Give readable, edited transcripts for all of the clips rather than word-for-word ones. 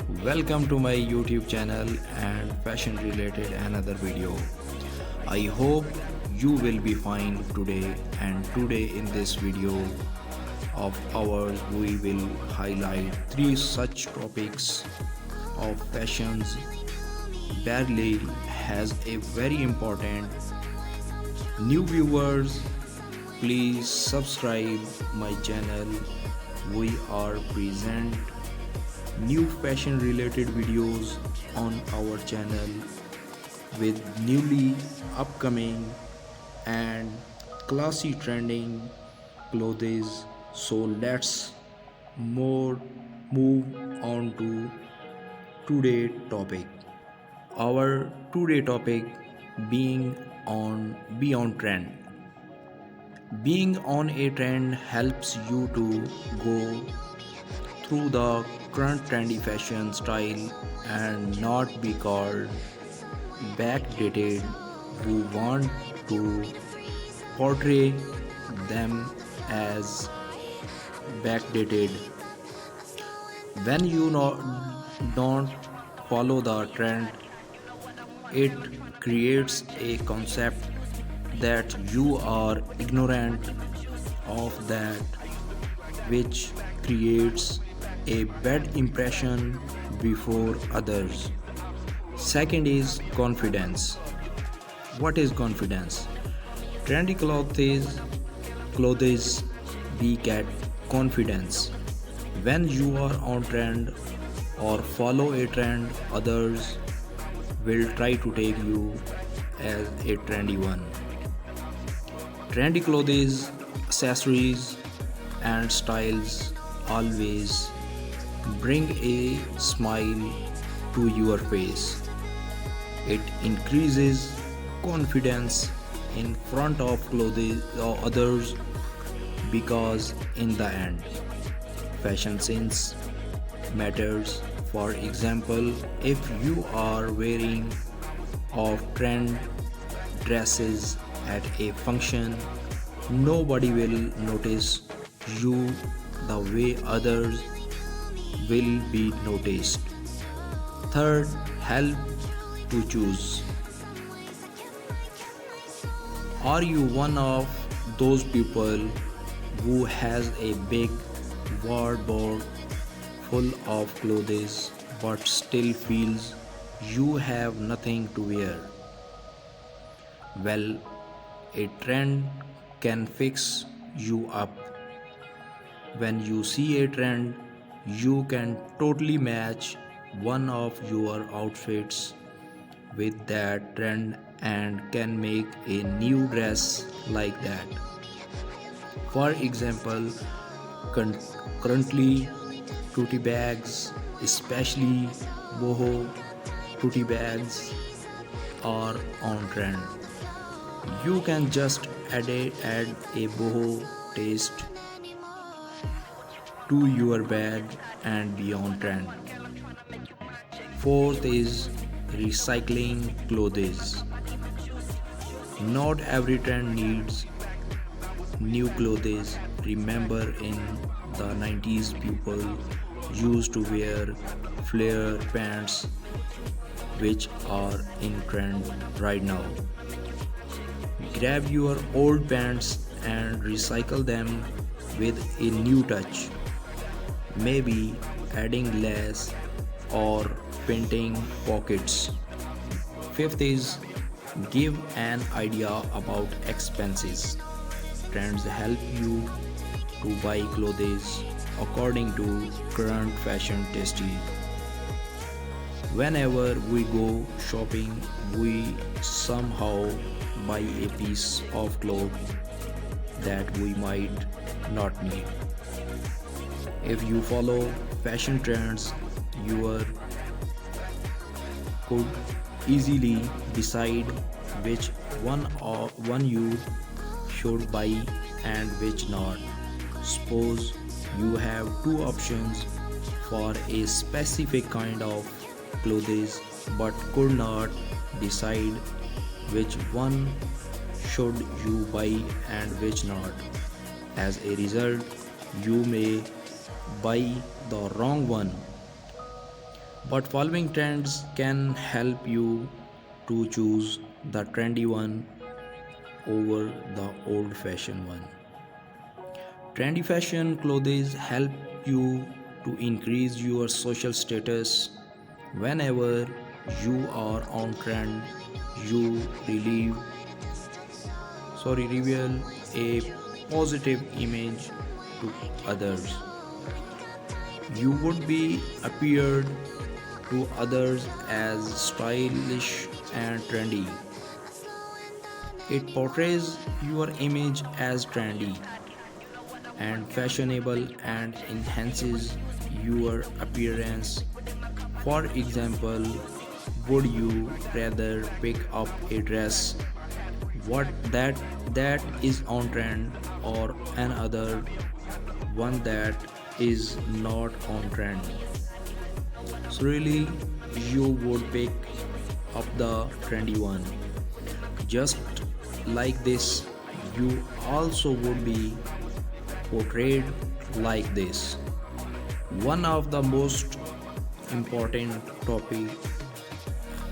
Welcome to my YouTube channel and fashion related another video. I hope you will be fine today, and today in this video of ours we will highlight three such topics of fashions. Barely has a very important new viewers. Please subscribe my channel. We are present new fashion related videos on our channel with newly upcoming and classy trending clothes. So let's more move on to today topic. Our today topic being on beyond trend. Being on a trend helps you to go through the current trendy fashion style and not be called backdated who want to portray them as backdated. When you don't follow the trend, it creates a concept that you are ignorant of that, which creates a bad impression before others. Second is confidence. What is confidence? Trendy clothes we get confidence. When you are on trend or follow a trend, others will try to take you as a trendy one. Trendy clothes, accessories, and styles always bring a smile to your face. It increases confidence in front of clothes or others because in the end fashion sense matters. For example, if you are wearing off trend dresses at a function, nobody will notice you the way others will be noticed. Third, help to choose. Are you one of those people who has a big wardrobe full of clothes but still feels you have nothing to wear? Well, a trend can fix you up. When you see a trend, you can totally match one of your outfits with that trend and can make a new dress like that. For example, currently tote bags, especially boho tote bags, are on trend. You can just add a boho taste to your bag and be on trend. Fourth is recycling clothes. Not every trend needs new clothes. Remember in the 90s people used to wear flare pants which are in trend right now. Grab your old pants and recycle them with a new touch. Maybe adding lace or painting pockets. Fifth is give an idea about expenses. Trends help you to buy clothes according to current fashion taste. Whenever we go shopping, we somehow buy a piece of cloth that we might not need. If you follow fashion trends, you could easily decide which one you should buy and which not. Suppose you have two options for a specific kind of clothes but could not decide which one should you buy and which not. As a result, you may buy the wrong one. But following trends can help you to choose the trendy one over the old fashioned one. Trendy fashion clothes help you to increase your social status. Whenever you are on trend, you reveal a positive image to others. You would be appeared to others as stylish and trendy. It portrays your image as trendy and fashionable and enhances your appearance. For example, would you rather pick up a dress what that is on trend or another one that is not on trend? So really you would pick up the trendy one. Just like this, you also would be portrayed like this. One of the most important topic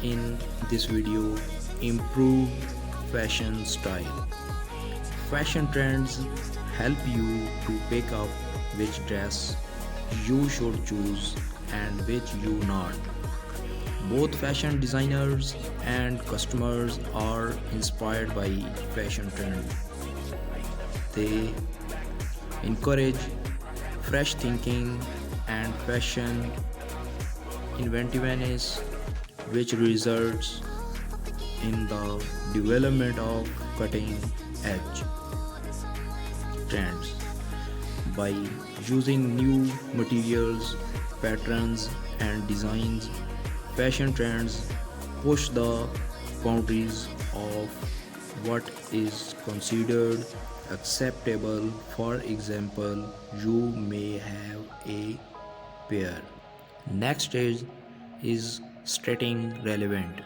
in this video, improve fashion style. Fashion trends help you to pick up which dress you should choose and which you not. Both fashion designers and customers are inspired by fashion trend. They encourage fresh thinking and fashion inventiveness, which results in the development of cutting edge trends. By using new materials, patterns, and designs, fashion trends push the boundaries of what is considered acceptable. For example, you may have a pair. Next stage is staying relevant.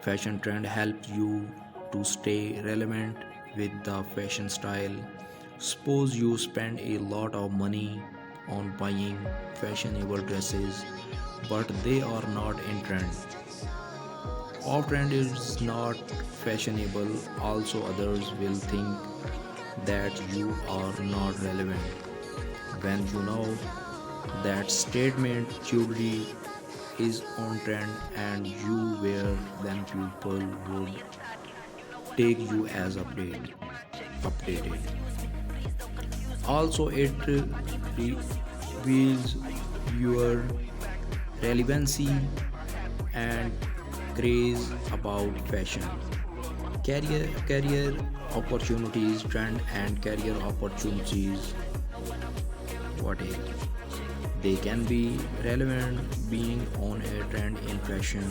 Fashion trend helps you to stay relevant with the fashion style. Suppose you spend a lot of money on buying fashionable dresses, but they are not in trend. Off trend is not fashionable, also others will think that you are not relevant. When you know that statement jewelry is on trend and you wear, then people would take you as updated. Also, it reveals your relevancy and craze about fashion. Career opportunities, trend and career opportunities. What is? They can be relevant. Being on a trend in fashion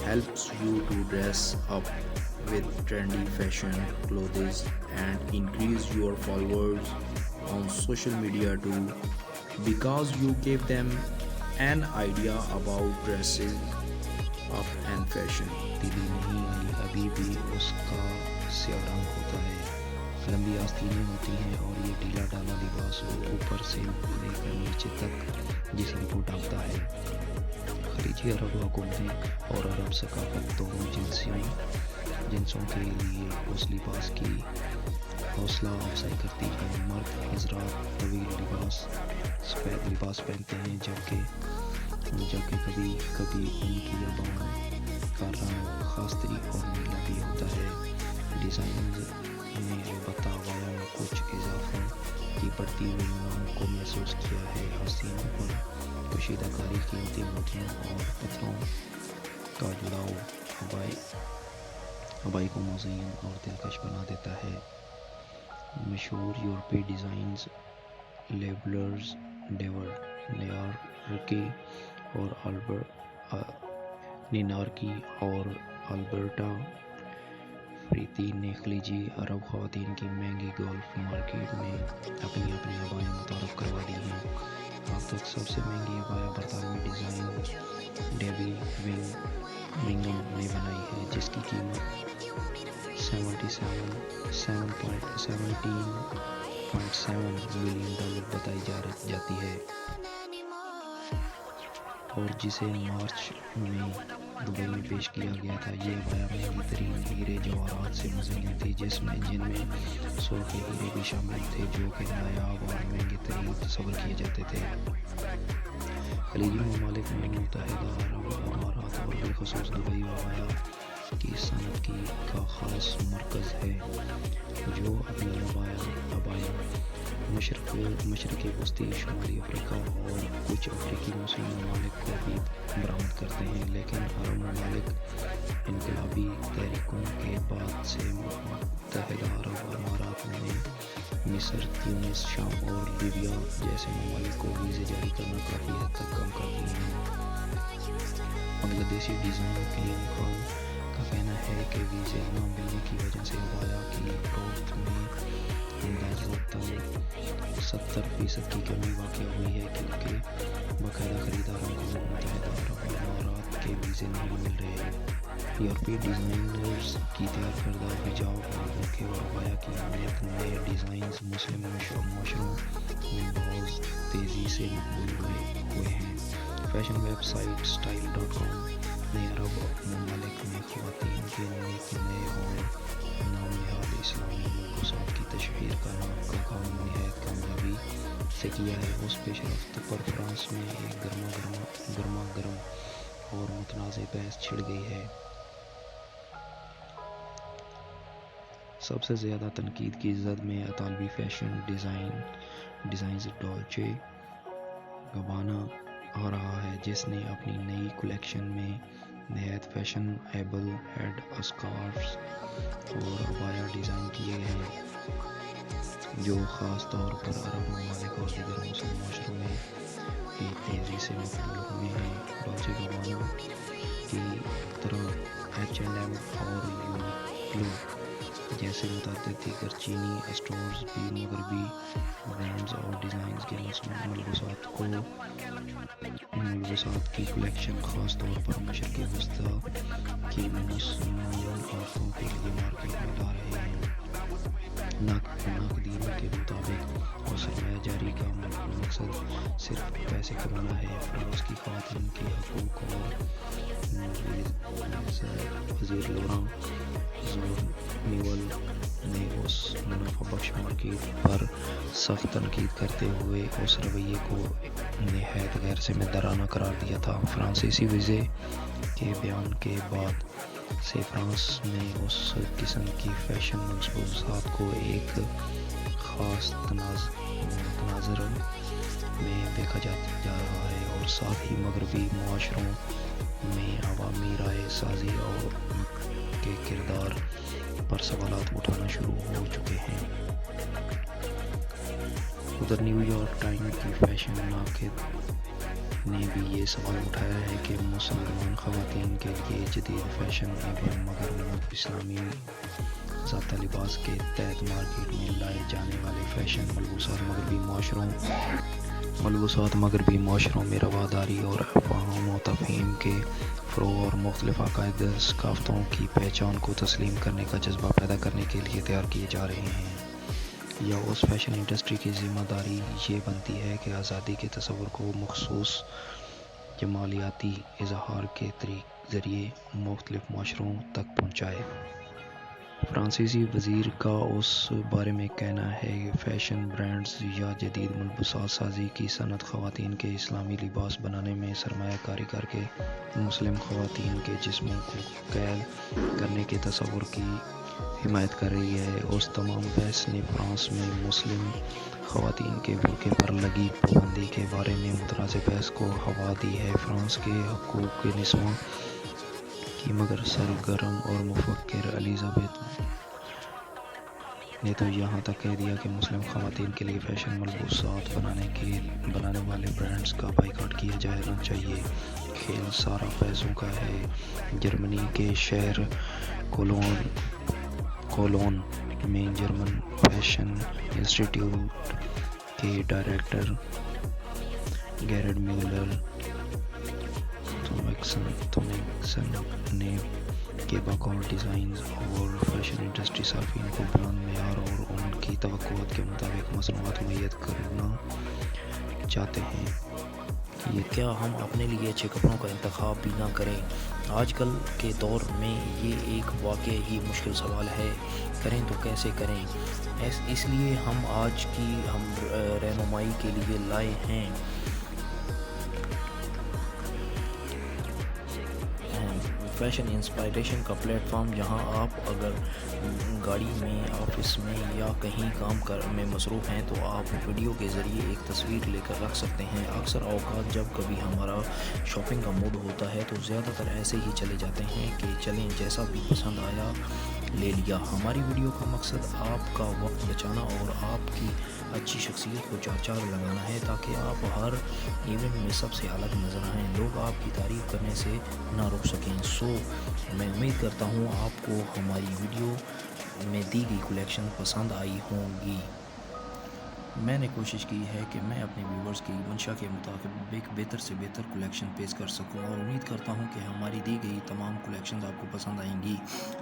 helps you to dress up with trendy fashion clothes and increase your followers on social media too, because you give them an idea about dresses up and fashion. تیلی نہیں آئی ابھی بھی اس کا سیاہ رنگ ہوتا ہے. لمبی آستینیں ہوتی ہیں اور یہ ڈھیلا ڈالا لباس اوپر سے لے کر نیچے تک جسم کو ڈھانپتا ہے. خلیجی عرب حکومتیں اور عرب ثقافت دونوں جنسوں کے لیے اس لباس کی حوصلہ افزائی کرتی ہے. مرد حضرات طویل سفید لباس پہنتے ہیں جبکہ کبھی کبھی ان کی زبان کا رنگ خاص طریق اور نیلا بھی ہوتا ہے. ڈیزائنرز نے البتہ وایہ میں کچھ اضافوں کی بڑھتی ہوئی مانگ کو محسوس کیا ہے. آستینوں پر کشیدہ کاری قیمتی موتیوں اور پتھروں کا جڑاؤ ہوائی کو مزین اور دلکش بنا دیتا ہے. مشہور یورپی ڈیزائنز لیبلرز نینارکی اور البرٹا فریتی نے خلیجی عرب خواتین کی مہنگی گولف مارکیٹ میں اپنی ابائیں متعارف کروا دی ہیں. اب تک سب سے مہنگی ابایا برطانوی ڈیزائن ڈیوی ونگم نے بنائی ہے، جس کی قیمت $17.7 ملین بتائی جاتی ہے. اور جسے مارچ میں دبئی میں پیش کیا گیا تھا۔ یہ ابایا مہنگی ترین ہیرے جواہرات سے مزین تھی، جن میں 100 کے ہیرے بھی شامل تھے جو کہ نایاب اور مہنگے ترین تصور کیے جاتے تھے۔ خلیجی ممالک میں متحدہ عرب امارات اور بالخصوص دبئی ابایا کی صنعت کا خاص مرکز ہے، جو اپنی ابایا مشرق وسطی، شمالی افریقہ اور کچھ افریقی مسلم ممالک کو بھی برآمد کرتے ہیں، لیکن عرب ممالک انقلابی تحریکوں کے بعد سے متحدہ عرب امارات نے مصر، تیونس، شام اور لیبیا جیسے ممالک کو ویزے جاری کرنا کافی حد تک کم کر دیے ہیں۔ بنگلہ دیشی ڈیزائن کریم خان کا کہنا ہے کہ ویزے نہ ملنے کی وجہ سے ابایا کی فروخت میں اندازتاً 70% کی کمی واقع ہوئی ہے، کیونکہ باقاعدہ خریداروں کو متحدہ عرب امارات کے ویزے نہیں مل رہے ہیں۔ یورپی ڈیزائنرز کی تیار کردہ حجاب اور برقعے اور ابایا کی اہمیت نئے ڈیزائنز مسلم معاشروں میں بہت تیزی سے مقبول ہوئے ہیں۔ فیشن ویب سائٹ style.com نے عرب ممالک میں خواتین کے نئے اور نامنہاد اسلامی ملبوسات کی تشہیر کا کام نہایت کامیابی سے کیا ہے۔ اس پیش رفت پر فرانس میں ایک گرما گرم اور متنازع بحث چھڑ گئی ہے۔ سب سے زیادہ تنقید کی زد میں اطالوی فیشن ڈیزائنر ڈولچے گبانا آ رہا ہے، جس نے اپنی نئی کلیکشن میں نہایت فیشن ایبل ہیڈ اسکارفز اور ابایا ڈیزائن کیے ہیں، جو خاص طور پر عرب ممالک اور دیگر مسلم معاشروں میں بھی تیزی سے مقبول ہوئے ہیں۔ ڈولچے گبانا کی طرح H&M اور یونیکلو جیسے متعدد دیگر چینی اسٹورز بھی مغربی برانڈز اور ڈیزائنرز کے ملبوسات کی کلیکشن خاص طور پر مشرق وسطی کی مسلمان عورتوں کے لیے مارکیٹ میں لا رہے ہیں۔ ناقدین کے مطابق اور سرمایہ جاری کا مقصد صرف پیسے کمانا ہے۔ فرانس کی خواتین کے حقوق اور وزیر لوراں زورنیول نے اس منافع بخش مارکیٹ پر سخت تنقید کرتے ہوئے اس رویے کو نہایت غیر ذمہ دارانہ قرار دیا تھا۔ فرانسیسی ویزے کے بیان کے بعد سے فرانس میں اس قسم کی فیشن ملبوسات کو ایک خاص تناظر میں دیکھا جا رہا ہے، اور ساتھ ہی مغربی معاشروں میں عوامی رائے سازی اور ان کے کردار پر سوالات اٹھنا شروع ہو چکے ہیں۔ ادھر نیو یارک ٹائمز کی فیشن ناقد نے بھی یہ سوال اٹھایا ہے کہ مسلمان خواتین کے لیے جدید فیشن ایبل مگر اسلامی ضابطہ لباس کے تحت مارکیٹ میں لائے جانے والے فیشن ملبوسات مغربی معاشروں میں رواداری اور افہام و تفہیم کے فروغ اور مختلف عقائد ثقافتوں کی پہچان کو تسلیم کرنے کا جذبہ پیدا کرنے کے لیے تیار کیے جا رہے ہیں، یا اس فیشن انڈسٹری کی ذمہ داری یہ بنتی ہے کہ آزادی کے تصور کو مخصوص جمالیاتی اظہار کے ذریعے مختلف معاشروں تک پہنچائے۔ فرانسیسی وزیر کا اس بارے میں کہنا ہے کہ فیشن برانڈز یا جدید ملبوسات سازی کی صنعت خواتین کے اسلامی لباس بنانے میں سرمایہ کاری کر کے مسلم خواتین کے جسموں کو قید کرنے کے تصور کی حمایت کر رہی ہے۔ اس تمام بحث نے فرانس میں مسلم خواتین کے برقعے پر لگی پابندی کے بارے میں متنازع بحث کو ہوا دی ہے۔ فرانس کے حقوق نسواں کی مگر سرگرم اور مفکر الیزابتھ نے تو یہاں تک کہہ دیا کہ مسلم خواتین کے لیے فیشن ملبوسات بنانے والے برانڈز کا بائیکاٹ کیا جانا چاہیے۔ کھیل سارا پیسوں کا ہے۔ جرمنی کے شہر کولون میں جرمن فیشن انسٹی ٹیوٹ کے ڈائریکٹر گیرڈ میولر تومکسن نے کے بقول ڈیزائنرز اور فیشن انڈسٹری صارفین کو بلند معیار اور ان کی توقعات کے مطابق مصنوعات مہیا کرنا چاہتے ہیں۔ یہ کیا ہم اپنے لیے اچھے کپڑوں کا انتخاب بھی نہ کریں؟ آج کل کے دور میں یہ ایک واقعی ہی مشکل سوال ہے، کریں تو کیسے کریں؟ اس لیے ہم آج کی رہنمائی کے لیے لائے ہیں فیشن انسپائریشن کا پلیٹ فارم، جہاں آپ اگر گاڑی میں، آفس میں یا کہیں کام میں مصروف ہیں تو آپ ویڈیو کے ذریعے ایک تصویر لے کر رکھ سکتے ہیں۔ اکثر اوقات جب کبھی ہمارا شاپنگ کا موڈ ہوتا ہے تو زیادہ تر ایسے ہی چلے جاتے ہیں کہ چلیں جیسا بھی پسند آیا لے لیا۔ ہماری ویڈیو کا مقصد آپ کا وقت بچانا اور آپ کی اچھی شخصیت کو چار چار لگانا ہے تاکہ آپ ہر ایونٹ میں سب سے الگ نظر آئیں، لوگ آپ کی تعریف کرنے سے نہ رک سکیں۔ میں امید کرتا ہوں آپ کو ہماری ویڈیو میں دی گئی کلیکشن پسند آئی ہوں گی۔ میں نے کوشش کی ہے کہ میں اپنے ویورز کی منشا کے مطابق بہتر سے بہتر کلیکشن پیش کر سکوں اور امید کرتا ہوں کہ ہماری دی گئی تمام کلیکشنز آپ کو پسند آئیں گی۔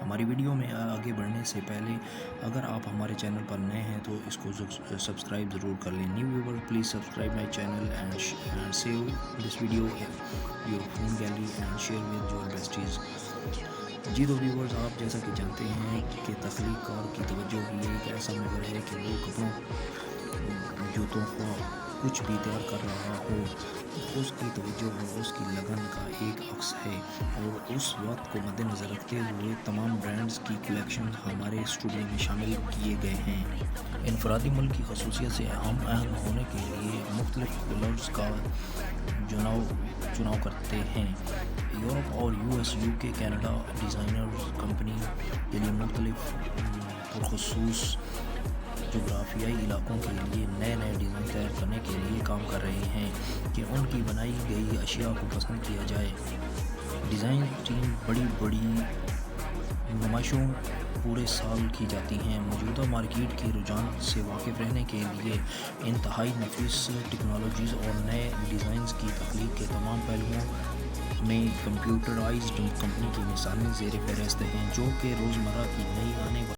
ہماری ویڈیو میں آگے بڑھنے سے پہلے اگر آپ ہمارے چینل پر نئے ہیں تو اس کو سبسکرائب ضرور کر لیں۔ New viewer please subscribe my channel and save this video your phone gallery and share with your besties. جی تو ویورز، آپ جیسا کہ جانتے ہیں کہ تخلیق کار کی توجہ ہی ایک ایسا محور ہے کہ وہ کپڑوں، جوتوں کو کچھ بھی تیار کر رہا ہو، اس کی توجہ اور اس کی لگن کا ایک عکس ہے، اور اس وقت کو مد نظر رکھتے ہوئے تمام برانڈز کی کلیکشن ہمارے اسٹوڈیو میں شامل کیے گئے ہیں۔ انفرادی ملک کی خصوصیت سے ہم اہم ہونے کے لیے مختلف کلرز کا چناؤ کرتے ہیں۔ یورپ اور UK، کینیڈا ڈیزائنرز کمپنی کے لیے مختلف پرخصوص جغرافیائی علاقوں کے لیے نئے ڈیزائن تیار کرنے کے لیے کام کر رہے ہیں کہ ان کی بنائی گئی اشیاء کو پسند کیا جائے۔ ڈیزائن ٹیم بڑی نمائشوں پورے سال کی جاتی ہیں۔ موجودہ مارکیٹ کی رجحان سے واقف رہنے کے لیے انتہائی نفیس ٹیکنالوجیز اور نئے ڈیزائنز کی تخلیق کے تمام پہلوؤں میں کمپیوٹرائزڈ کمپنی کی مثالیں زیر فہرست ہیں، جو کہ روزمرہ کی نئی آنے والی